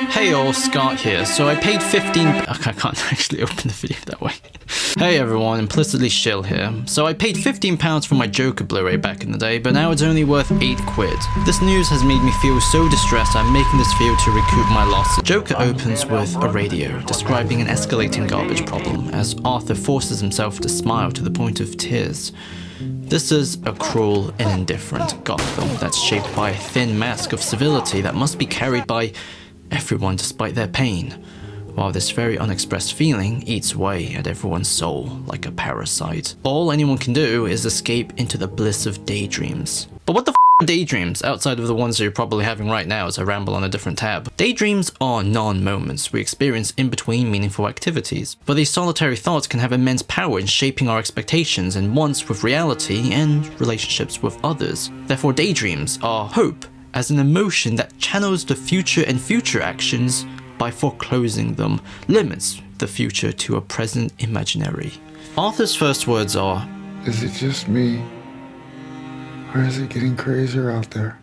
Hey all, Scott here. So I paid 15... I can't actually open the video that way. Hey everyone, implicitly shill here. So I paid £15 for my Joker Blu-ray back in the day, but now it's only worth 8 quid. This news has made me feel so distressed I'm making this video to recoup my losses. Joker opens with a radio, describing an escalating garbage problem, as Arthur forces himself to smile to the point of tears. This is a cruel and indifferent Gotham that's shaped by a thin mask of civility that must be carried by everyone despite their pain, while this very unexpressed feeling eats away at everyone's soul like a parasite. All anyone can do is escape into the bliss of daydreams. But what the f are daydreams, outside of the ones that you're probably having right now as I ramble on a different tab? Daydreams are non-moments we experience in between meaningful activities, but these solitary thoughts can have immense power in shaping our expectations and wants with reality and relationships with others. Therefore, daydreams are hope as an emotion that channels the future and future actions by foreclosing them, limits the future to a present imaginary. Arthur's first words are, "Is it just me? Or is it getting crazier out there?"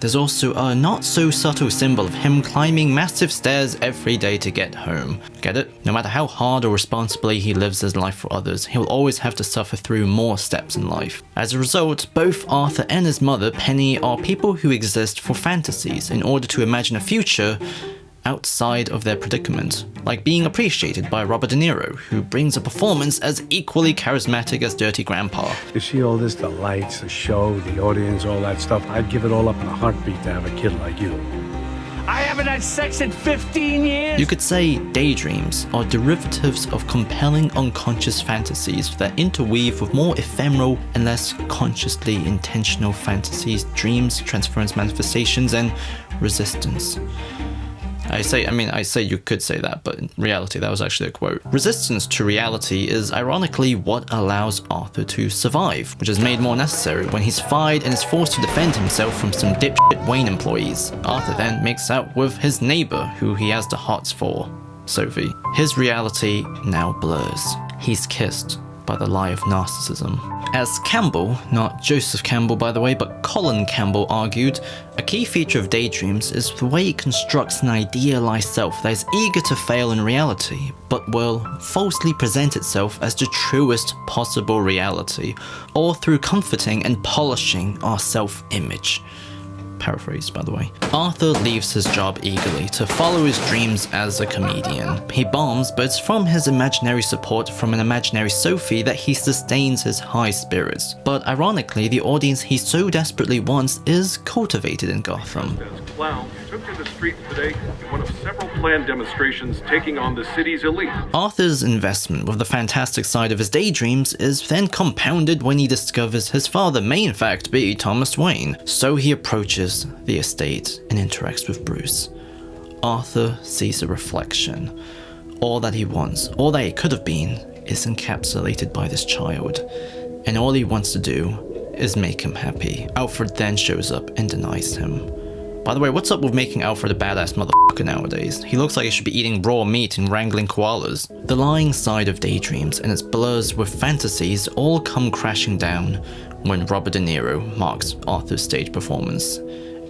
There's also a not so subtle symbol of him climbing massive stairs every day to get home. Get it? No matter how hard or responsibly he lives his life for others, he'll always have to suffer through more steps in life. As a result, both Arthur and his mother, Penny, are people who exist for fantasies in order to imagine a future outside of their predicament, like being appreciated by Robert De Niro, who brings a performance as equally charismatic as Dirty Grandpa. You see all this, the lights, the show, the audience, all that stuff, I'd give it all up in a heartbeat to have a kid like you. I haven't had sex in 15 years! You could say daydreams are derivatives of compelling unconscious fantasies that interweave with more ephemeral and less consciously intentional fantasies, dreams, transference manifestations, and resistance. I say you could say that, but in reality that was actually a quote. Resistance to reality is ironically what allows Arthur to survive, which is made more necessary when he's fired and is forced to defend himself from some dipshit Wayne employees. Arthur then makes out with his neighbor, who he has the hots for, Sophie. His reality now blurs. He's kissed by the lie of narcissism. As Campbell, not Joseph Campbell by the way, but Colin Campbell argued, a key feature of daydreams is the way it constructs an idealized self that is eager to fail in reality, but will falsely present itself as the truest possible reality, all through comforting and polishing our self-image. Paraphrase, by the way. Arthur leaves his job eagerly to follow his dreams as a comedian. He bombs, but it's from his imaginary support from an imaginary Sophie that he sustains his high spirits. But ironically, the audience he so desperately wants is cultivated in Gotham. Clowns took to the streets today in one of several planned demonstrations taking on the city's elite. Arthur's investment with the fantastic side of his daydreams is then compounded when he discovers his father may in fact be Thomas Wayne. So he approaches the estate and interacts with Bruce. Arthur sees a reflection. All that he wants, all that he could have been, is encapsulated by this child. And all he wants to do is make him happy. Alfred then shows up and denies him. By the way, what's up with making Alfred a badass motherfucker nowadays? He looks like he should be eating raw meat and wrangling koalas. The lying side of daydreams and its blurs with fantasies all come crashing down when Robert De Niro marks Arthur's stage performance.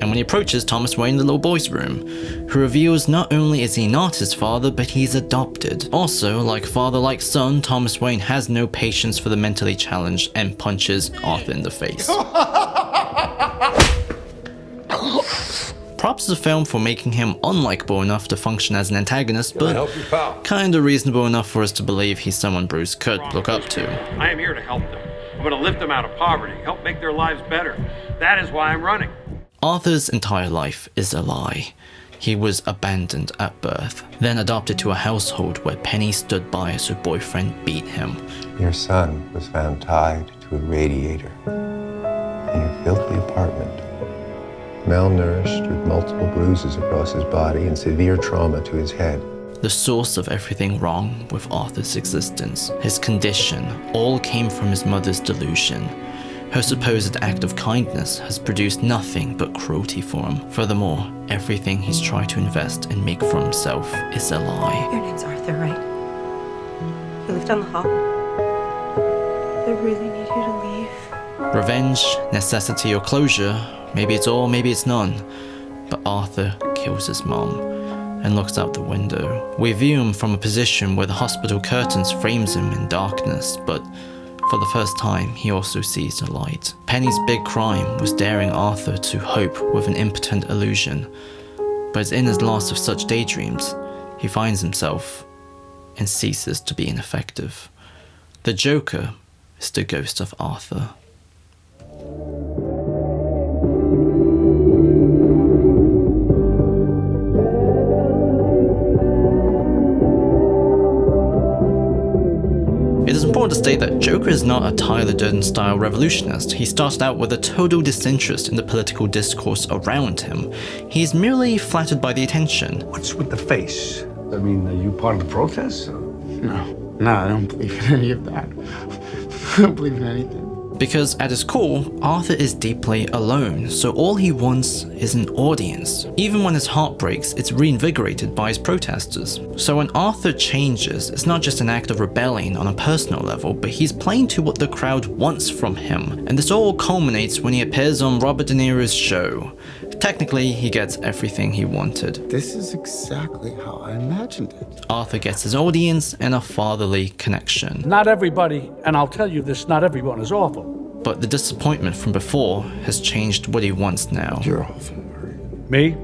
And when he approaches Thomas Wayne in the little boy's room, who reveals not only is he not his father, but he's adopted. Also, like father like son, Thomas Wayne has no patience for the mentally challenged and punches Arthur in the face. Props to the film for making him unlikable enough to function as an antagonist, but kinda reasonable enough for us to believe he's someone Bruce could look up to. I am here to help them. I'm going to lift them out of poverty, help make their lives better. That is why I'm running. Arthur's entire life is a lie. He was abandoned at birth, then adopted to a household where Penny stood by as her boyfriend beat him. Your son was found tied to a radiator in your filthy apartment, malnourished with multiple bruises across his body and severe trauma to his head. The source of everything wrong with Arthur's existence, his condition, all came from his mother's delusion. Her supposed act of kindness has produced nothing but cruelty for him. Furthermore, everything he's tried to invest and make for himself is a lie. Your name's Arthur, right? You live down the hall. I really need you to leave. Revenge, necessity, or closure, maybe it's all, maybe it's none. But Arthur kills his mom and looks out the window. We view him from a position where the hospital curtains frames him in darkness, but for the first time, he also sees the light. Penny's big crime was daring Arthur to hope with an impotent illusion, but it's in his loss of such daydreams, he finds himself and ceases to be ineffective. The Joker is the ghost of Arthur. It is important to state that Joker is not a Tyler Durden-style revolutionist. He started out with a total disinterest in the political discourse around him. He is merely flattered by the attention. What's with the face? I mean, are you part of the protest? No, I don't believe in any of that. I don't believe in anything. Because at his core, Arthur is deeply alone, so all he wants is an audience. Even when his heart breaks, it's reinvigorated by his protesters. So when Arthur changes, it's not just an act of rebellion on a personal level, but he's playing to what the crowd wants from him. And this all culminates when he appears on Robert De Niro's show. Technically, he gets everything he wanted. This is exactly how I imagined it. Arthur gets his audience and a fatherly connection. Not everybody, and I'll tell you this, not everyone is awful. But the disappointment from before has changed what he wants now. You're awful, Murray. Me?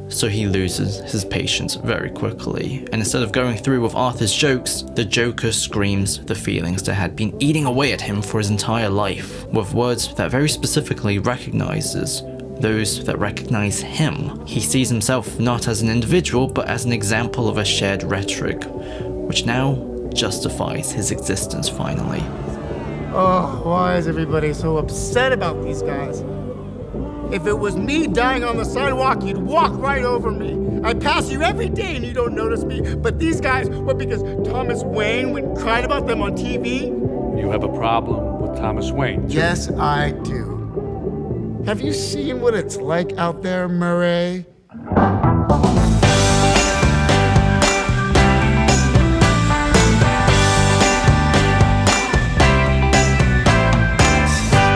So he loses his patience very quickly, and instead of going through with Arthur's jokes, the Joker screams the feelings that had been eating away at him for his entire life, with words that very specifically recognizes those that recognize him. He sees himself not as an individual, but as an example of a shared rhetoric, which now justifies his existence finally. Oh, why is everybody so upset about these guys? If it was me dying on the sidewalk, you'd walk right over me. I pass you every day and you don't notice me. But these guys, what, because Thomas Wayne went and cried about them on TV? You have a problem with Thomas Wayne? Yes, I do. Have you seen what it's like out there, Murray?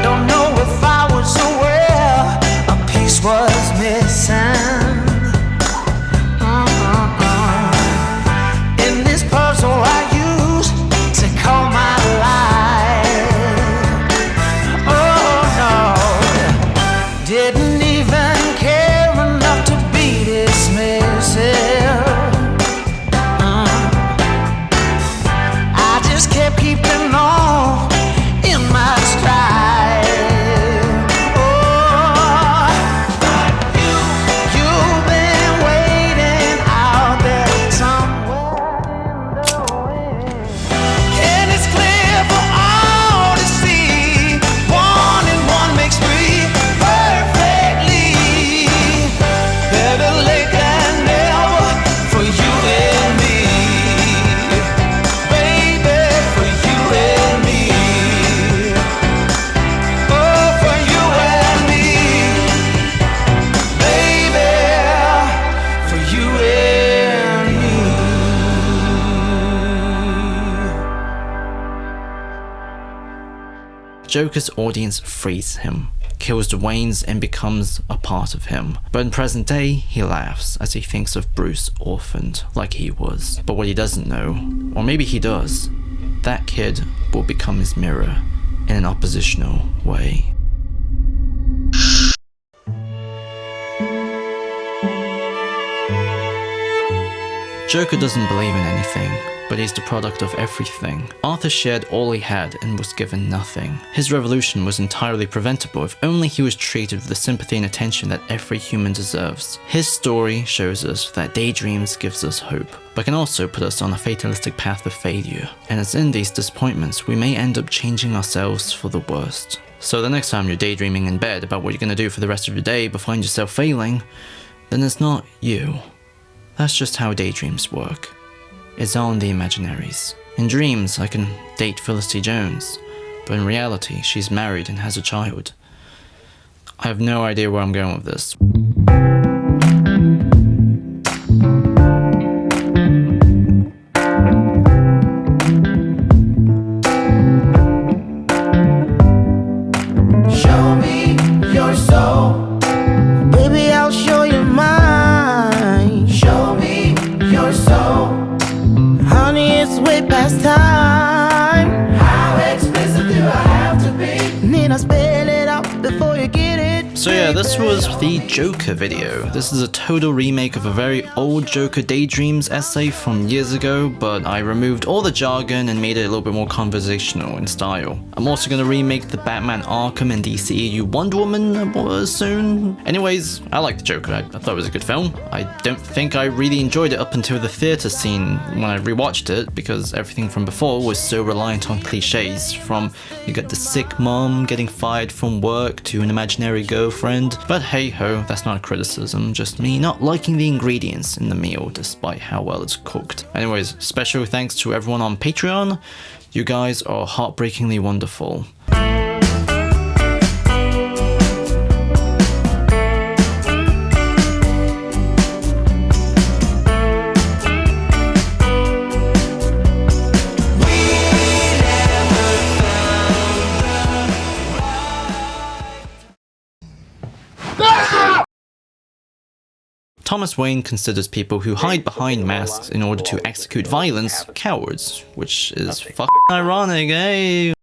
Don't know if I was aware a piece was missing. In this puzzle I used to call my life. Oh no, didn't even care enough to be dismissive. I just kept keeping on in my stride. Oh, you've been waiting out there somewhere in the wind, and it's clear for all to see. 1 and 1 makes 3 perfectly. Better late than never for you and me, baby, for you and me. Oh, for you and me, baby, for you and me. Joker's audience frees him, kills the Waynes and becomes a part of him. But in present day, he laughs as he thinks of Bruce orphaned like he was. But what he doesn't know, or maybe he does, that kid will become his mirror in an oppositional way. Joker doesn't believe in anything, but he's the product of everything. Arthur shared all he had and was given nothing. His revolution was entirely preventable if only he was treated with the sympathy and attention that every human deserves. His story shows us that Daydreams gives us hope, but can also put us on a fatalistic path of failure. And it's in these disappointments we may end up changing ourselves for the worst. So the next time you're daydreaming in bed about what you're gonna do for the rest of your day but find yourself failing, then it's not you. That's just how daydreams work. It's all in the imaginaries. In dreams, I can date Felicity Jones, but in reality, she's married and has a child. I have no idea where I'm going with this. Show me your soul. Baby, I'll show you mine. Show me your soul. Honey, it's way past time. How explicit do I have to be? Need I spell it out before you get it? So yeah, this was the Joker video. This is a total remake of a very old Joker Daydreams essay from years ago, but I removed all the jargon and made it a little bit more conversational in style. I'm also gonna remake the Batman Arkham and DCEU Wonder Woman soon. Anyways, I like the Joker. I thought it was a good film. I don't think I really enjoyed it up until the theater scene when I rewatched it, because everything from before was so reliant on cliches, from you got the sick mom getting fired from work to an imaginary girlfriend. But hey ho, that's not a criticism, just me not liking the ingredients in the meal despite how well it's cooked. Anyways, special thanks to everyone on Patreon. You guys are heartbreakingly wonderful. Thomas Wayne considers people who hide behind masks in order to execute violence cowards, which is fucking ironic, eh?